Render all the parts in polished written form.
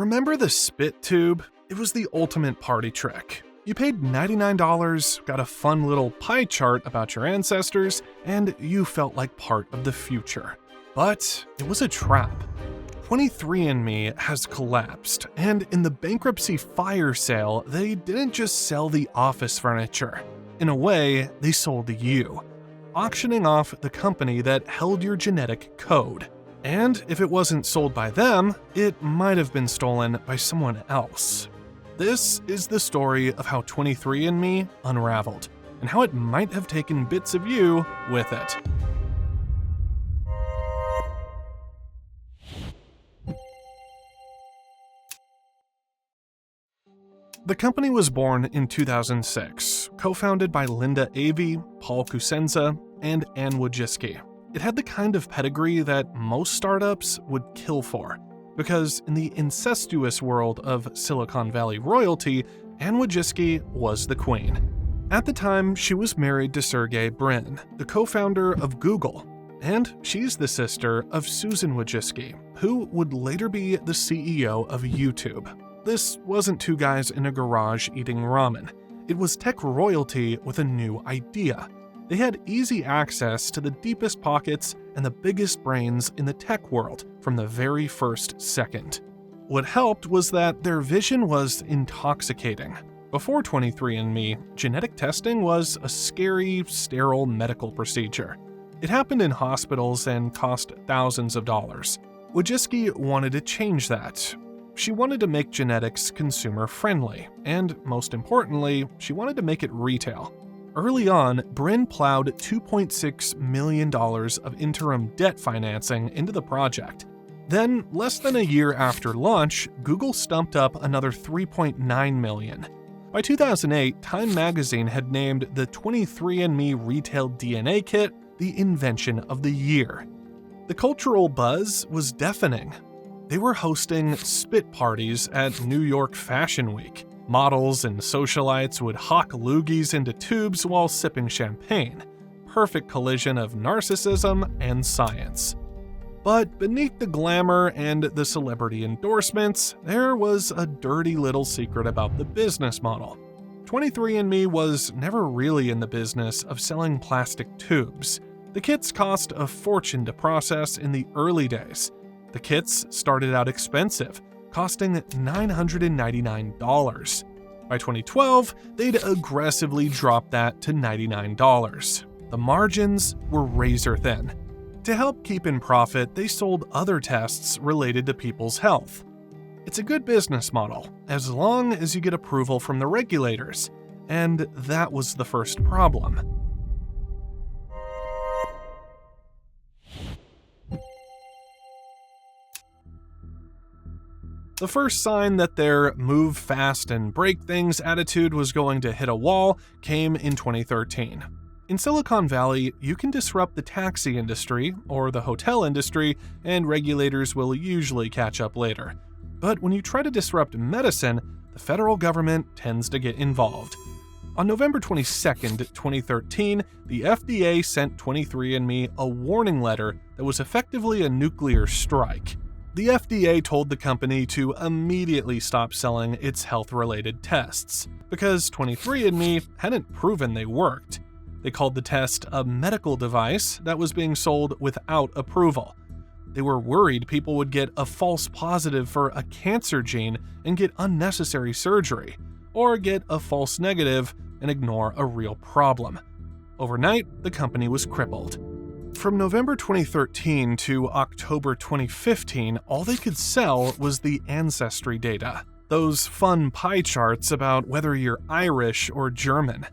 Remember the spit tube? It was the ultimate party trick. You paid $99, got a fun little pie chart about your ancestors, and you felt like part of the future. But it was a trap. 23andMe has collapsed, and in the bankruptcy fire sale, they didn't just sell the office furniture. In a way, they sold you, auctioning off the company that held your genetic code. And if it wasn't sold by them, it might have been stolen by someone else. This is the story of how 23andMe unraveled, and how it might have taken bits of you with it. The company was born in 2006, co-founded by Linda Avey, Paul Kusenza, and Ann Wojcicki. It had the kind of pedigree that most startups would kill for, because in the incestuous world of Silicon Valley royalty, Ann Wojcicki was the queen. At the time, she was married to Sergey Brin, the co-founder of Google, and she's the sister of Susan Wojcicki, who would later be the CEO of YouTube. This wasn't two guys in a garage eating ramen. It was tech royalty with a new idea. They had easy access to the deepest pockets and the biggest brains in the tech world from the very first second. What helped was that their vision was intoxicating. Before 23andMe, genetic testing was a scary, sterile medical procedure. It happened in hospitals and cost thousands of dollars. Wojcicki wanted to change that. She wanted to make genetics consumer-friendly, and most importantly, she wanted to make it retail. Early on, Brin plowed $2.6 million of interim debt financing into the project. Then, less than a year after launch, Google stumped up another $3.9 million. By 2008, Time magazine had named the 23andMe retail DNA kit the invention of the year. The cultural buzz was deafening. They were hosting spit parties at New York Fashion Week. Models and socialites would hawk loogies into tubes while sipping champagne. Perfect collision of narcissism and science. But beneath the glamour and the celebrity endorsements, there was a dirty little secret about the business model. 23andMe was never really in the business of selling plastic tubes. The kits cost a fortune to process in the early days. The kits started out expensive, costing $999. By 2012, they'd aggressively dropped that to $99. The margins were razor thin. To help keep in profit, they sold other tests related to people's health. It's a good business model, as long as you get approval from the regulators, and that was the first problem. The first sign that their move fast and break things attitude was going to hit a wall came in 2013. In Silicon Valley, you can disrupt the taxi industry or the hotel industry, and regulators will usually catch up later. But when you try to disrupt medicine, the federal government tends to get involved. On November 22, 2013, the FDA sent 23andMe a warning letter that was effectively a nuclear strike. The FDA told the company to immediately stop selling its health-related tests, because 23andMe hadn't proven they worked. They called the test a medical device that was being sold without approval. They were worried people would get a false positive for a cancer gene and get unnecessary surgery, or get a false negative and ignore a real problem. Overnight, the company was crippled. From November 2013 to October 2015, all they could sell was the ancestry data, those fun pie charts about whether you're Irish or German.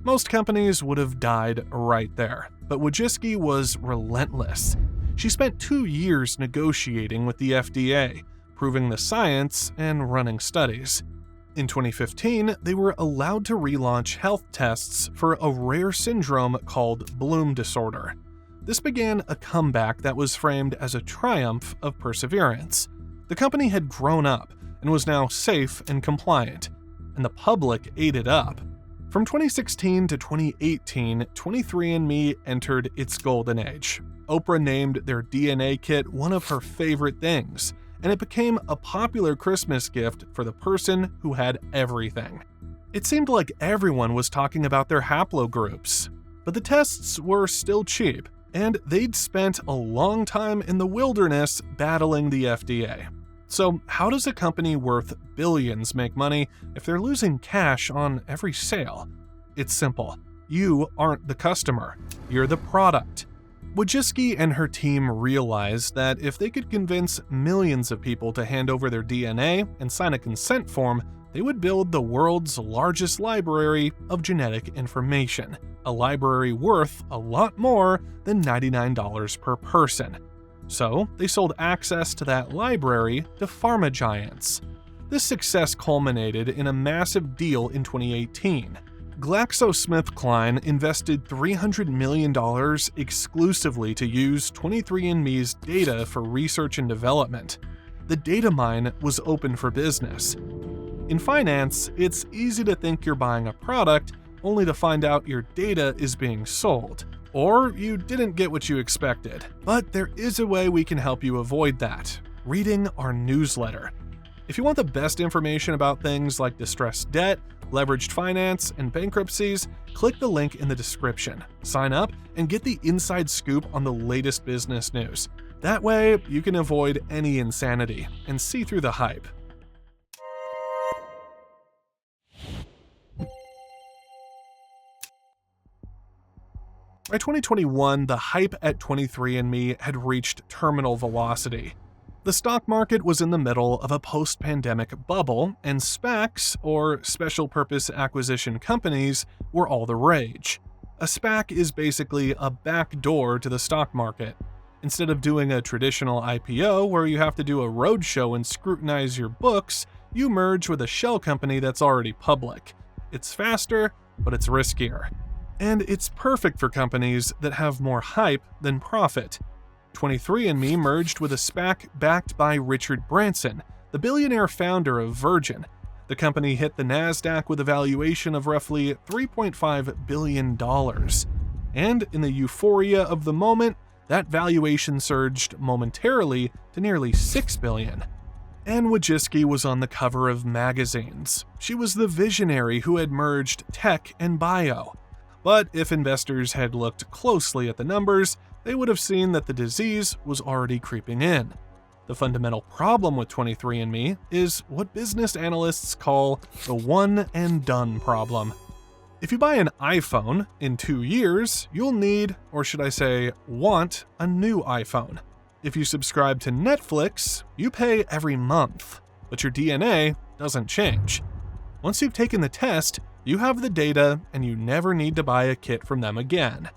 Most companies would have died right there, but Wojcicki was relentless. She spent 2 years negotiating with the FDA, proving the science and running studies. In 2015, they were allowed to relaunch health tests for a rare syndrome called Bloom disorder. This began a comeback that was framed as a triumph of perseverance. The company had grown up and was now safe and compliant, and the public ate it up. From 2016 to 2018, 23andMe entered its golden age. Oprah named their DNA kit one of her favorite things, and it became a popular Christmas gift for the person who had everything. It seemed like everyone was talking about their haplogroups, but the tests were still cheap, and they'd spent a long time in the wilderness battling the FDA. So how does a company worth billions make money if they're losing cash on every sale? It's simple. You aren't the customer. You're the product. Wojcicki and her team realized that if they could convince millions of people to hand over their DNA and sign a consent form, they would build the world's largest library of genetic information, a library worth a lot more than $99 per person. So they sold access to that library to pharma giants. This success culminated in a massive deal in 2018. GlaxoSmithKline invested $300 million exclusively to use 23andMe's data for research and development. The data mine was open for business. In finance, it's easy to think you're buying a product only to find out your data is being sold, or you didn't get what you expected. But there is a way we can help you avoid that: reading our newsletter. If you want the best information about things like distressed debt, leveraged finance, and bankruptcies, click the link in the description. Sign up and get the inside scoop on the latest business news. That way, you can avoid any insanity and see through the hype. By 2021, the hype at 23andMe had reached terminal velocity. The stock market was in the middle of a post-pandemic bubble, and SPACs, or special purpose acquisition companies, were all the rage. A SPAC is basically a back door to the stock market. Instead of doing a traditional IPO where you have to do a roadshow and scrutinize your books, you merge with a shell company that's already public. It's faster, but it's riskier. And it's perfect for companies that have more hype than profit. 23andMe merged with a SPAC backed by Richard Branson, the billionaire founder of Virgin. The company hit the NASDAQ with a valuation of roughly $3.5 billion. And in the euphoria of the moment, that valuation surged momentarily to nearly $6 billion. Anne Wojcicki was on the cover of magazines. She was the visionary who had merged tech and bio. But if investors had looked closely at the numbers, they would have seen that the disease was already creeping in. The fundamental problem with 23andMe is what business analysts call the one and done problem. If you buy an iPhone, in 2 years, you'll need, or should I say, want, a new iPhone. If you subscribe to Netflix, you pay every month, but your DNA doesn't change. Once you've taken the test, you have the data and you never need to buy a kit from them again.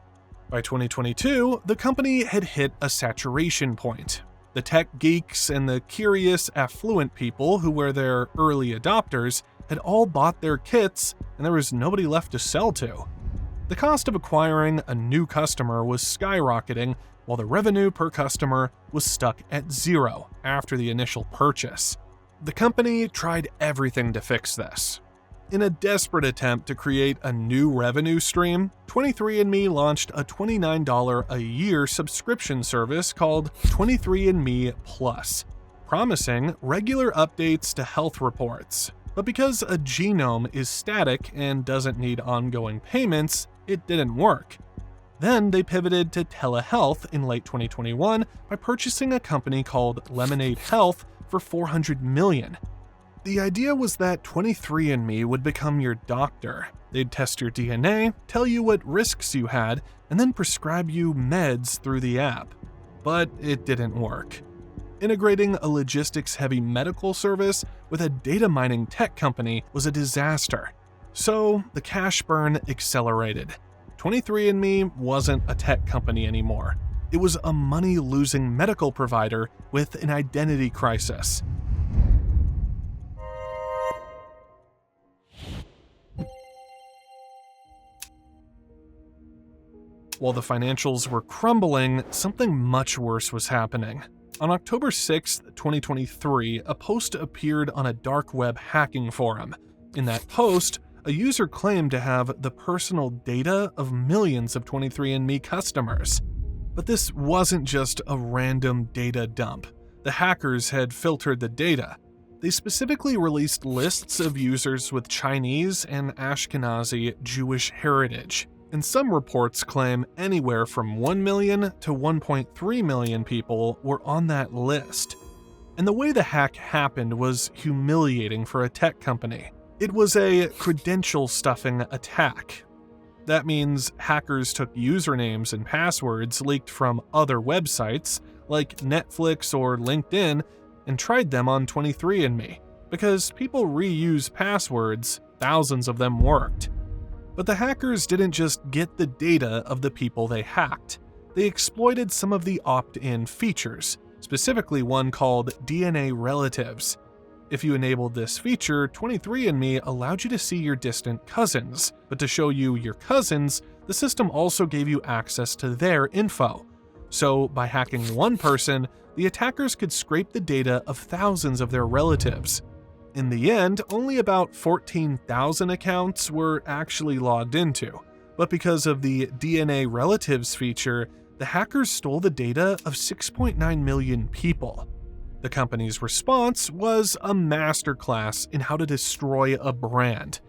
By 2022, the company had hit a saturation point. The tech geeks and the curious, affluent people who were their early adopters had all bought their kits, and there was nobody left to sell to. The cost of acquiring a new customer was skyrocketing, while the revenue per customer was stuck at zero after the initial purchase. The company tried everything to fix this. In a desperate attempt to create a new revenue stream, 23andMe launched a $29 a year subscription service called 23andMe Plus, promising regular updates to health reports. But because a genome is static and doesn't need ongoing payments, it didn't work. Then they pivoted to telehealth in late 2021 by purchasing a company called Lemonade Health for $400 million. The idea was that 23andMe would become your doctor. They'd test your DNA, tell you what risks you had, and then prescribe you meds through the app. But it didn't work. Integrating a logistics-heavy medical service with a data mining tech company was a disaster. So the cash burn accelerated. 23andMe wasn't a tech company anymore. It was a money-losing medical provider with an identity crisis. While the financials were crumbling, something much worse was happening. On October 6, 2023, a post appeared on a dark web hacking forum. In that post, a user claimed to have the personal data of millions of 23andMe customers. But this wasn't just a random data dump. The hackers had filtered the data. They specifically released lists of users with Chinese and Ashkenazi Jewish heritage, and some reports claim anywhere from 1 million to 1.3 million people were on that list. And the way the hack happened was humiliating for a tech company. It was a credential stuffing attack. That means hackers took usernames and passwords leaked from other websites, like Netflix or LinkedIn, and tried them on 23andMe. Because people reuse passwords, thousands of them worked. But the hackers didn't just get the data of the people they hacked. They exploited some of the opt-in features, specifically one called DNA relatives. If you enabled this feature, 23andMe allowed you to see your distant cousins, but to show you your cousins, the system also gave you access to their info. So, by hacking one person, the attackers could scrape the data of thousands of their relatives. In the end, only about 14,000 accounts were actually logged into, but because of the DNA relatives feature, the hackers stole the data of 6.9 million people. The company's response was a masterclass in how to destroy a brand.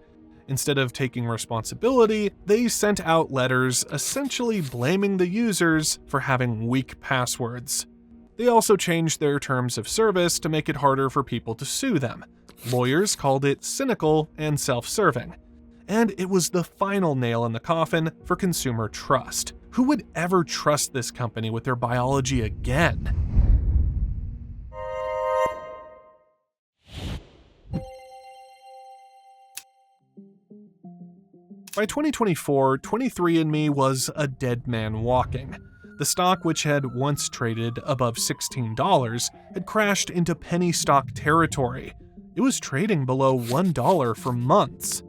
Instead of taking responsibility, they sent out letters essentially blaming the users for having weak passwords. They also changed their terms of service to make it harder for people to sue them. Lawyers called it cynical and self-serving. And it was the final nail in the coffin for consumer trust. Who would ever trust this company with their biology again? By 2024, 23andMe was a dead man walking. The stock, which had once traded above $16, had crashed into penny stock territory. It was trading below $1 for months.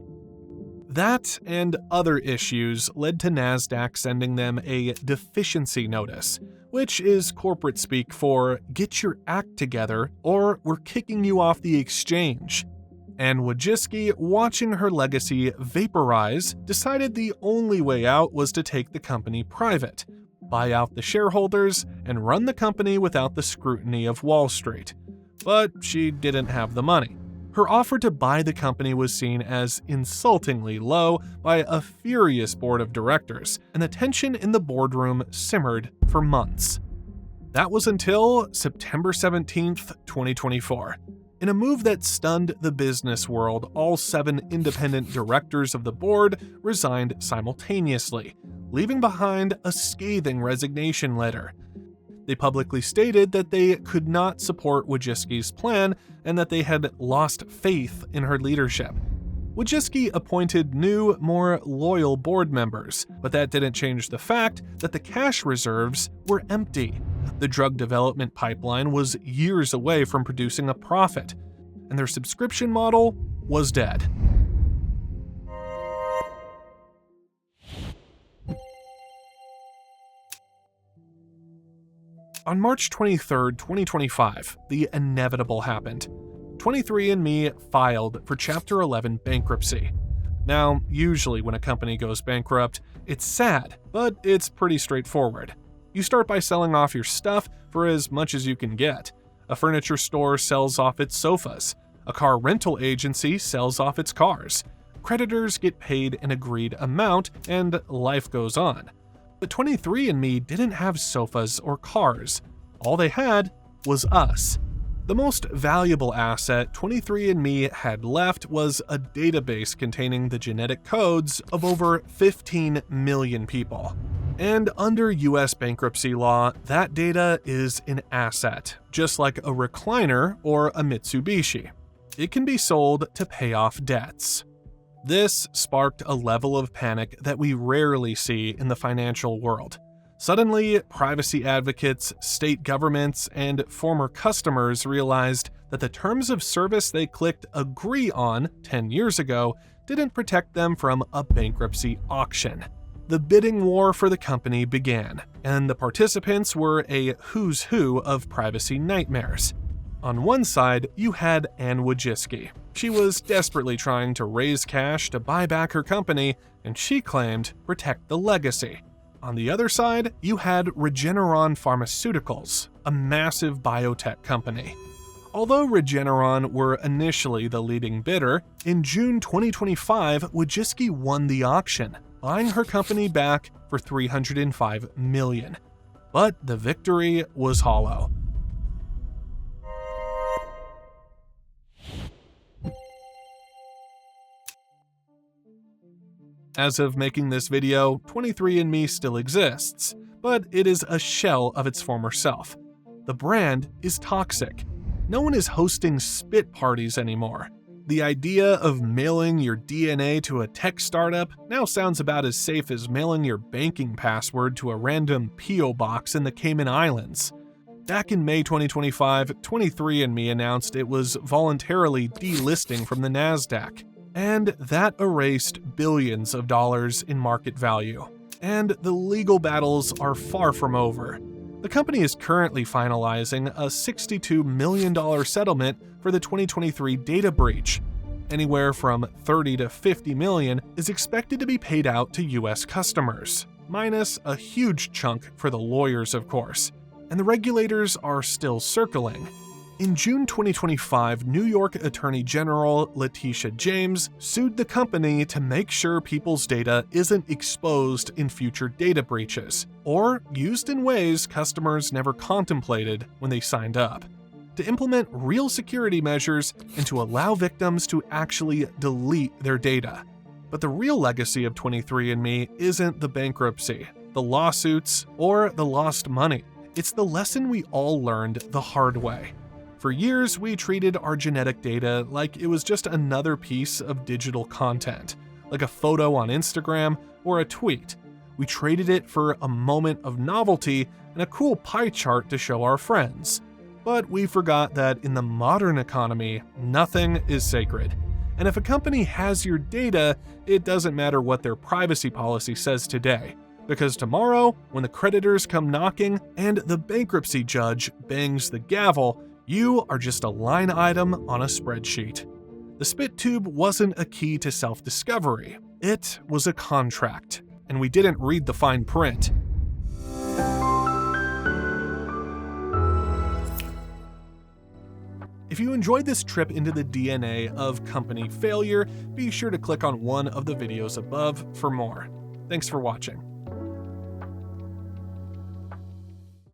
That and other issues led to NASDAQ sending them a deficiency notice, which is corporate speak for "get your act together" or "we're kicking you off the exchange." Anne Wojcicki, watching her legacy vaporize, decided the only way out was to take the company private, buy out the shareholders, and run the company without the scrutiny of Wall Street. But she didn't have the money. Her offer to buy the company was seen as insultingly low by a furious board of directors, and the tension in the boardroom simmered for months. That was until September 17th, 2024. In a move that stunned the business world, all 7 independent directors of the board resigned simultaneously, leaving behind a scathing resignation letter. They publicly stated that they could not support Wojcicki's plan and that they had lost faith in her leadership. Wojcicki appointed new, more loyal board members, but that didn't change the fact that the cash reserves were empty. The drug development pipeline was years away from producing a profit, and their subscription model was dead. On March 23, 2025, the inevitable happened. 23andMe filed for Chapter 11 bankruptcy. Now, usually when a company goes bankrupt, it's sad, but it's pretty straightforward. You start by selling off your stuff for as much as you can get. A furniture store sells off its sofas. A car rental agency sells off its cars. Creditors get paid an agreed amount, and life goes on. But 23andMe didn't have sofas or cars. All they had was us. The most valuable asset 23andMe had left was a database containing the genetic codes of over 15 million people. And under US bankruptcy law, that data is an asset, just like a recliner or a Mitsubishi. It can be sold to pay off debts. This sparked a level of panic that we rarely see in the financial world. Suddenly, privacy advocates, state governments, and former customers realized that the terms of service they clicked agree on 10 years ago didn't protect them from a bankruptcy auction. The bidding war for the company began, and the participants were a who's who of privacy nightmares. On one side, you had Anne Wojcicki. She was desperately trying to raise cash to buy back her company, and she claimed protect the legacy. On the other side, you had Regeneron Pharmaceuticals, a massive biotech company. Although Regeneron were initially the leading bidder, in June 2025, Wojcicki won the auction, buying her company back for $305 million. But the victory was hollow. As of making this video, 23andMe still exists, but it is a shell of its former self. The brand is toxic. No one is hosting spit parties anymore. The idea of mailing your DNA to a tech startup now sounds about as safe as mailing your banking password to a random P.O. box in the Cayman Islands. Back in May 2025, 23andMe announced it was voluntarily delisting from the NASDAQ. And that erased billions of dollars in market value. And the legal battles are far from over. The company is currently finalizing a $62 million settlement for the 2023 data breach. Anywhere from $30 to $50 million is expected to be paid out to US customers, minus a huge chunk for the lawyers, of course. And the regulators are still circling. In June 2025, New York Attorney General Letitia James sued the company to make sure people's data isn't exposed in future data breaches, or used in ways customers never contemplated when they signed up, to implement real security measures and to allow victims to actually delete their data. But the real legacy of 23andMe isn't the bankruptcy, the lawsuits, or the lost money. It's the lesson we all learned the hard way. For years, we treated our genetic data like it was just another piece of digital content, like a photo on Instagram or a tweet. We traded it for a moment of novelty and a cool pie chart to show our friends. But we forgot that in the modern economy, nothing is sacred. And if a company has your data, it doesn't matter what their privacy policy says today. Because tomorrow, when the creditors come knocking and the bankruptcy judge bangs the gavel, you are just a line item on a spreadsheet. The spit tube wasn't a key to self-discovery. It was a contract, and we didn't read the fine print. If you enjoyed this trip into the DNA of company failure, be sure to click on one of the videos above for more. Thanks for watching.